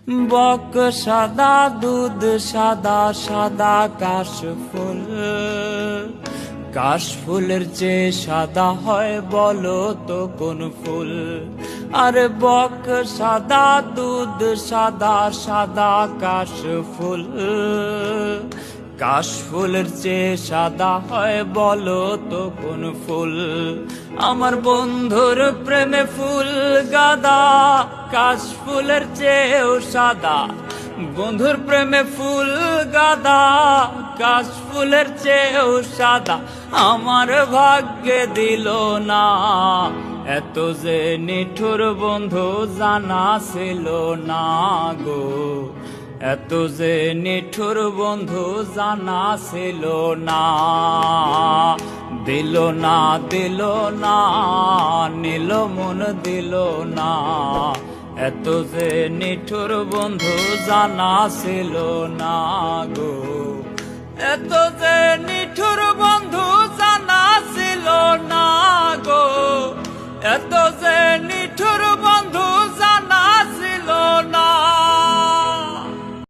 বক সাদা দুধ সাদা সাদা কাশফুল, কাশফুলের চেয়ে সাদা হয় বলো তো কোন ফুল? আরে বক সাদা দুধ সাদা সাদা কাশফুল, কাশফুলের চেয়ে সাদা হয় বলো তো কোন ফুল? আমার বন্ধুর প্রেমে ফুল গাদা, কাশফুলের চেয়েও সাদা। বন্ধুর প্রেমে ফুল গাদা, কাশফুলের চেয়েও সাদা। আমার ভাগ্যে দিল না, এত যে নিঠুর বন্ধু জানা ছিল না গো। এত যে নিঠুর বন্ধু জানা ছিল না। দিল না দিল না, নিল মন দিল না। এত যে নিঠুর বন্ধু জানা ছিল না গো।